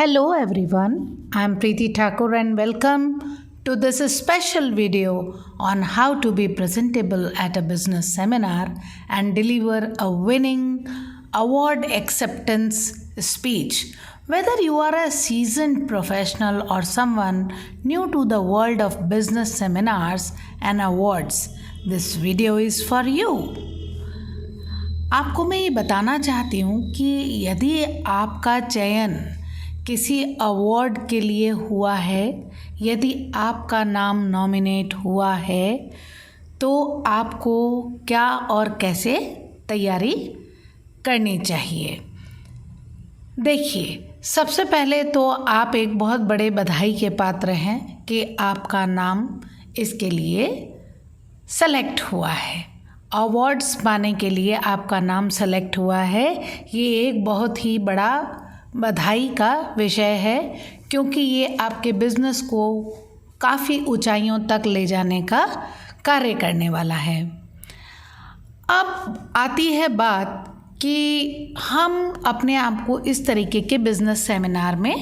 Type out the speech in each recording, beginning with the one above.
Hello everyone, I am Preeti Thakur and welcome to this special video on how to be presentable at a business seminar and deliver a winning award acceptance speech. Whether you are a seasoned professional or someone new to the world of business seminars and awards, this video is for you. आपको मैं ये बताना चाहती हूँ कि यदि आपका चयन किसी अवार्ड के लिए हुआ है, यदि आपका नाम नॉमिनेट हुआ है, तो आपको क्या और कैसे तैयारी करनी चाहिए। देखिए, सबसे पहले तो आप एक बहुत बड़े बधाई के पात्र हैं कि आपका नाम इसके लिए सेलेक्ट हुआ है। अवार्ड्स पाने के लिए आपका नाम सेलेक्ट हुआ है, ये एक बहुत ही बड़ा बधाई का विषय है, क्योंकि ये आपके बिज़नेस को काफ़ी ऊंचाइयों तक ले जाने का कार्य करने वाला है। अब आती है बात कि हम अपने आप को इस तरीके के बिज़नेस सेमिनार में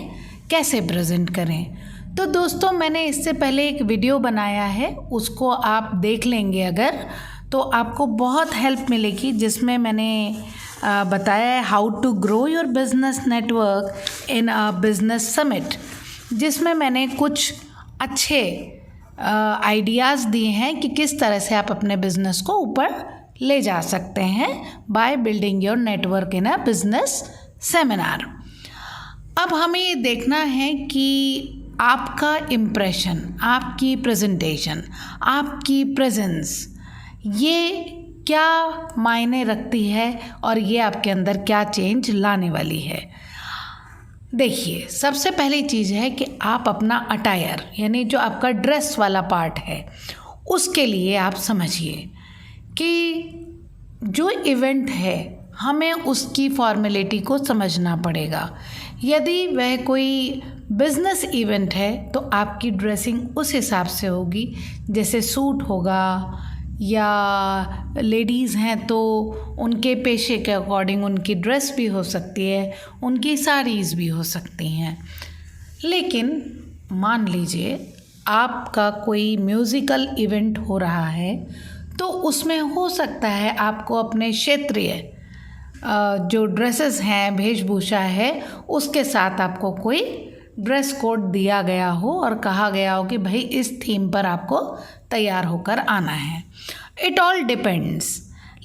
कैसे प्रेजेंट करें। तो दोस्तों, मैंने इससे पहले एक वीडियो बनाया है, उसको आप देख लेंगे अगर, तो आपको बहुत हेल्प मिलेगी, जिसमें मैंने बताया है how to grow your business network in a business summit, जिसमें मैंने कुछ अच्छे आइडियाज़ दिए हैं कि किस तरह से आप अपने बिजनेस को ऊपर ले जा सकते हैं by building your network in a business seminar. अब हमें ये देखना है कि आपका इम्प्रेशन, आपकी प्रेजेंटेशन, आपकी प्रेजेंस, ये क्या मायने रखती है और ये आपके अंदर क्या चेंज लाने वाली है। देखिए, सबसे पहली चीज़ है कि आप अपना अटायर, यानी जो आपका ड्रेस वाला पार्ट है, उसके लिए आप समझिए कि जो इवेंट है हमें उसकी फॉर्मेलिटी को समझना पड़ेगा। यदि वह कोई बिज़नेस इवेंट है तो आपकी ड्रेसिंग उस हिसाब से होगी, जैसे सूट होगा, या लेडीज़ हैं तो उनके पेशे के अकॉर्डिंग उनकी ड्रेस भी हो सकती है, उनकी साड़ीज़ भी हो सकती हैं। लेकिन मान लीजिए आपका कोई म्यूज़िकल इवेंट हो रहा है, तो उसमें हो सकता है आपको अपने क्षेत्रीय जो ड्रेसेस हैं, वेशभूषा है, उसके साथ आपको कोई ड्रेस कोड दिया गया हो और कहा गया हो कि भाई इस थीम पर आपको तैयार होकर आना है। It all depends.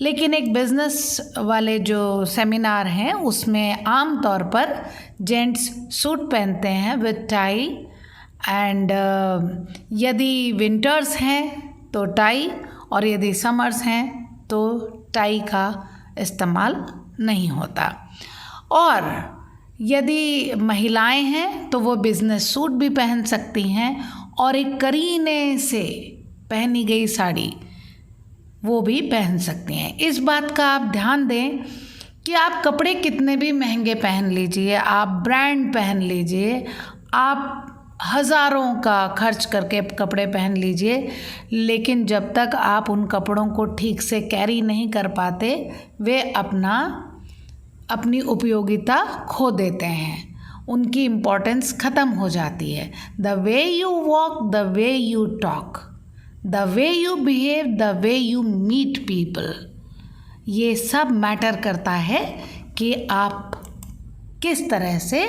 लेकिन एक बिज़नेस वाले जो सेमिनार हैं उसमें आम तौर पर जेंट्स सूट पहनते हैं विद टाई, एंड यदि विंटर्स हैं तो टाई, और यदि समर्स हैं तो टाई का इस्तेमाल नहीं होता। और यदि महिलाएं हैं तो वो बिज़नेस सूट भी पहन सकती हैं, और एक करीने से पहनी गई साड़ी वो भी पहन सकती हैं। इस बात का आप ध्यान दें कि आप कपड़े कितने भी महंगे पहन लीजिए, आप ब्रांड पहन लीजिए, आप हज़ारों का खर्च करके कपड़े पहन लीजिए, लेकिन जब तक आप उन कपड़ों को ठीक से कैरी नहीं कर पाते, वे अपनी उपयोगिता खो देते हैं, उनकी इम्पोर्टेंस ख़त्म हो जाती है। The way you walk, the way you talk, the way you behave, the way you meet people, ये सब मैटर करता है कि आप किस तरह से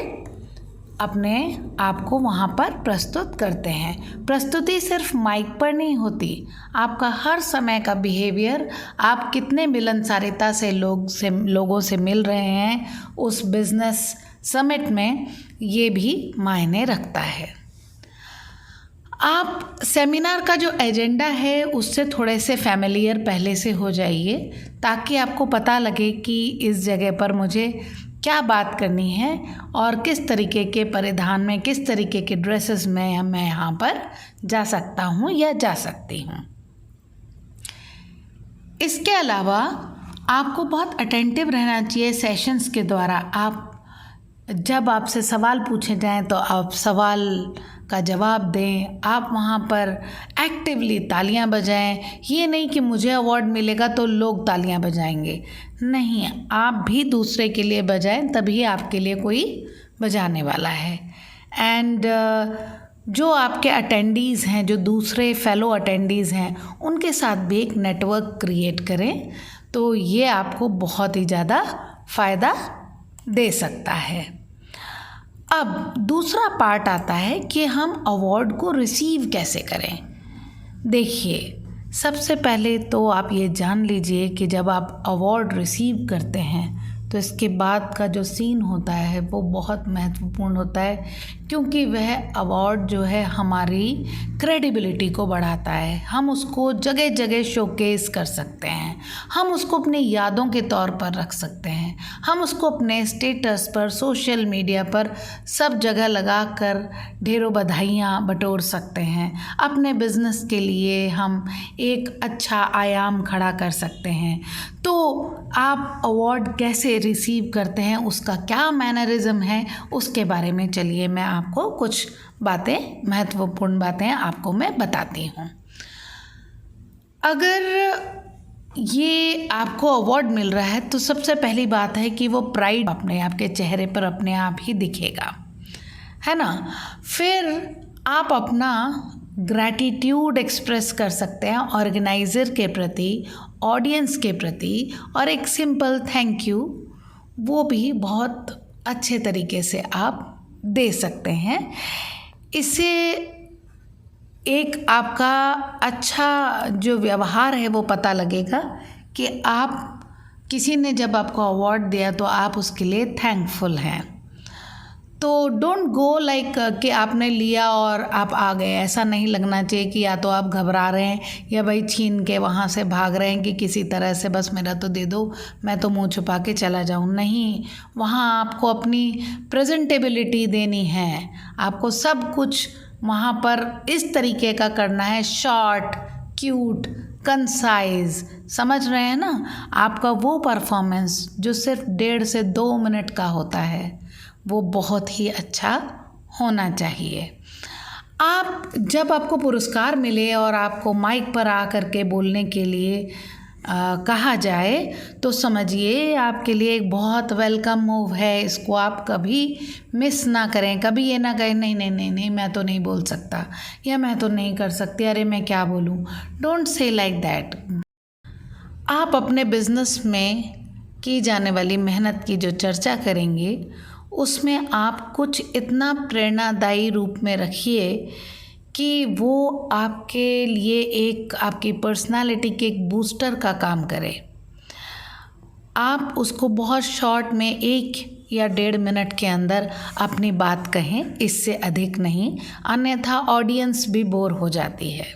अपने आप को वहाँ पर प्रस्तुत करते हैं। प्रस्तुति सिर्फ माइक पर नहीं होती, आपका हर समय का बिहेवियर, आप कितने मिलनसारिता से लोगों से मिल रहे हैं उस बिज़नेस समिट में, ये भी मायने रखता है। आप सेमिनार का जो एजेंडा है उससे थोड़े से फैमिलियर पहले से हो जाइए, ताकि आपको पता लगे कि इस जगह पर मुझे क्या बात करनी है और किस तरीके के परिधान में, किस तरीके के ड्रेसेस में मैं यहाँ पर जा सकता हूँ या जा सकती हूँ। इसके अलावा आपको बहुत अटेंटिव रहना चाहिए सेशंस के द्वारा। आप जब आपसे सवाल पूछे जाएं तो आप सवाल का जवाब दें, आप वहाँ पर एक्टिवली तालियां बजाएं। ये नहीं कि मुझे अवार्ड मिलेगा तो लोग तालियां बजाएंगे, नहीं, आप भी दूसरे के लिए बजाएं, तभी आपके लिए कोई बजाने वाला है। एंड जो आपके अटेंडीज़ हैं, जो दूसरे फेलो अटेंडीज़ हैं, उनके साथ भी एक नेटवर्क क्रिएट करें, तो ये आपको बहुत ही ज़्यादा फ़ायदा दे सकता है। अब दूसरा पार्ट आता है कि हम अवार्ड को रिसीव कैसे करें। देखिए, सबसे पहले तो आप ये जान लीजिए कि जब आप अवार्ड रिसीव करते हैं तो इसके बाद का जो सीन होता है वो बहुत महत्वपूर्ण होता है, क्योंकि वह अवार्ड जो है हमारी क्रेडिबिलिटी को बढ़ाता है। हम उसको जगह जगह शोकेस कर सकते हैं, हम उसको अपनी यादों के तौर पर रख सकते हैं, हम उसको अपने स्टेटस पर, सोशल मीडिया पर सब जगह लगा कर ढेरों बधाइयाँ बटोर सकते हैं। अपने बिज़नेस के लिए हम एक अच्छा आयाम खड़ा कर सकते हैं। तो आप अवार्ड कैसे रिसीव करते हैं, उसका क्या मैनरिज़म है, उसके बारे में चलिए मैं आपको कुछ बातें, महत्वपूर्ण बातें आपको मैं बताती हूँ। अगर ये आपको अवार्ड मिल रहा है तो सबसे पहली बात है कि वो प्राइड अपने आपके चेहरे पर अपने आप ही दिखेगा, है ना। फिर आप अपना ग्रैटिट्यूड एक्सप्रेस कर सकते हैं ऑर्गेनाइज़र के प्रति, ऑडियंस के प्रति, और एक सिंपल थैंक यू वो भी बहुत अच्छे तरीके से आप दे सकते हैं। इससे एक आपका अच्छा जो व्यवहार है वो पता लगेगा कि आप, किसी ने जब आपको अवार्ड दिया तो आप उसके लिए थैंकफुल हैं। तो डोंट गो लाइक कि आपने लिया और आप आ गए। ऐसा नहीं लगना चाहिए कि या तो आप घबरा रहे हैं या भाई छीन के वहाँ से भाग रहे हैं कि किसी तरह से बस मेरा तो दे दो, मैं तो मुंह छुपा के चला जाऊँ। नहीं, वहाँ आपको अपनी प्रेजेंटेबिलिटी देनी है, आपको सब कुछ वहाँ पर इस तरीके का करना है, शॉर्ट, क्यूट, कंसाइज, समझ रहे हैं ना। आपका वो परफॉर्मेंस जो सिर्फ 1.5 से 2 मिनट का होता है वो बहुत ही अच्छा होना चाहिए। आप जब आपको पुरस्कार मिले और आपको माइक पर आ कर के बोलने के लिए कहा जाए तो समझिए आपके लिए एक बहुत वेलकम मूव है। इसको आप कभी मिस ना करें। कभी ये ना कहें नहीं नहीं नहीं नहीं मैं तो नहीं बोल सकता या मैं तो नहीं कर सकती, अरे मैं क्या बोलूँ। Don't say like that. आप अपने बिज़नेस में की जाने वाली मेहनत की जो चर्चा करेंगे उसमें आप कुछ इतना प्रेरणादायी रूप में रखिए कि वो आपके लिए एक, आपकी पर्सनालिटी के एक बूस्टर का काम करे। आप उसको बहुत शॉर्ट में 1 या 1.5 मिनट के अंदर अपनी बात कहें, इससे अधिक नहीं, अन्यथा ऑडियंस भी बोर हो जाती है।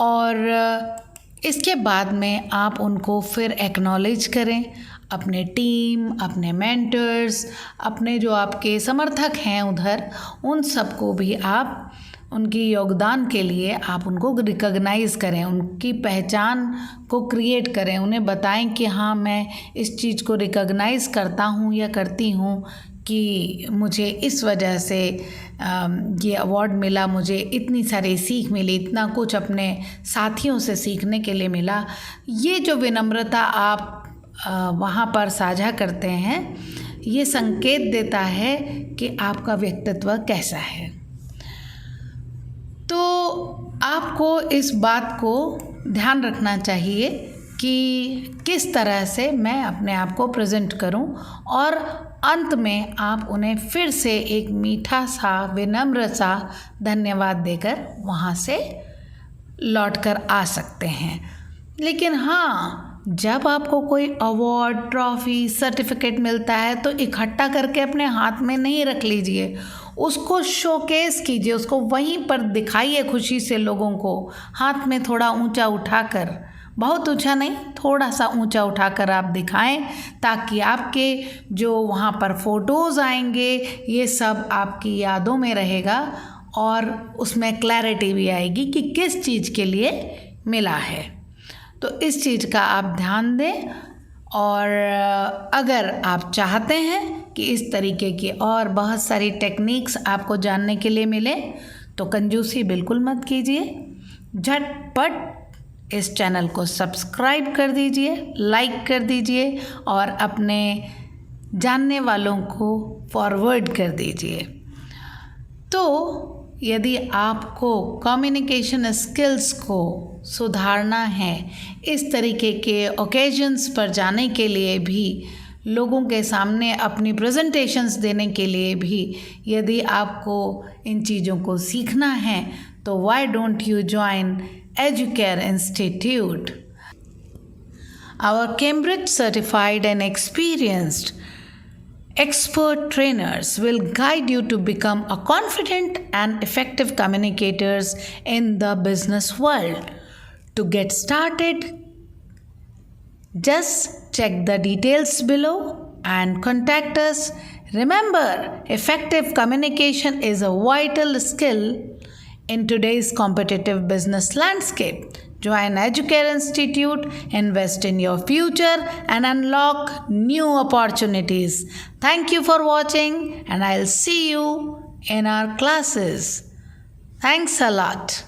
और इसके बाद में आप उनको फिर एक्नॉलेज करें, अपने टीम, अपने मेंटर्स, अपने जो आपके समर्थक हैं उधर, उन सबको भी आप उनकी योगदान के लिए आप उनको रिकॉग्नाइज़ करें, उनकी पहचान को क्रिएट करें, उन्हें बताएं कि हाँ मैं इस चीज़ को रिकॉग्नाइज़ करता हूँ या करती हूँ कि मुझे इस वजह से ये अवार्ड मिला, मुझे इतनी सारी सीख मिली, इतना कुछ अपने साथियों से सीखने के लिए मिला। ये जो विनम्रता आप वहाँ पर साझा करते हैं ये संकेत देता है कि आपका व्यक्तित्व कैसा है। तो आपको इस बात को ध्यान रखना चाहिए कि किस तरह से मैं अपने आप को प्रेजेंट करूं, और अंत में आप उन्हें फिर से एक मीठा सा, विनम्र सा धन्यवाद देकर वहाँ से लौट कर आ सकते हैं। लेकिन हाँ, जब आपको कोई अवार्ड, ट्रॉफी, सर्टिफिकेट मिलता है तो इकट्ठा करके अपने हाथ में नहीं रख लीजिए, उसको शोकेस कीजिए, उसको वहीं पर दिखाइए खुशी से लोगों को, हाथ में थोड़ा ऊंचा उठाकर, बहुत ऊंचा नहीं, थोड़ा सा ऊंचा उठाकर आप दिखाएं, ताकि आपके जो वहाँ पर फ़ोटोज़ आएंगे ये सब आपकी यादों में रहेगा और उसमें क्लैरिटी भी आएगी कि किस चीज़ के लिए मिला है। तो इस चीज़ का आप ध्यान दें। और अगर आप चाहते हैं कि इस तरीके की और बहुत सारी टेक्निक्स आपको जानने के लिए मिले तो कंजूसी बिल्कुल मत कीजिए, झटपट इस चैनल को सब्सक्राइब कर दीजिए, लाइक कर दीजिए और अपने जानने वालों को फॉरवर्ड कर दीजिए। तो यदि आपको कम्युनिकेशन स्किल्स को सुधारना है, इस तरीके के ओकेजन्स पर जाने के लिए भी, लोगों के सामने अपनी प्रेजेंटेशंस देने के लिए भी यदि आपको इन चीज़ों को सीखना है तो why don't you join educare institute. Our Cambridge certified and experienced expert trainers will guide you to become a confident and effective communicators in the business world. To get started, just check the details below and contact us. Remember, effective communication is a vital skill in today's competitive business landscape. Join Educare Institute, invest in your future and unlock new opportunities. Thank you for watching and I'll see you in our classes. Thanks a lot.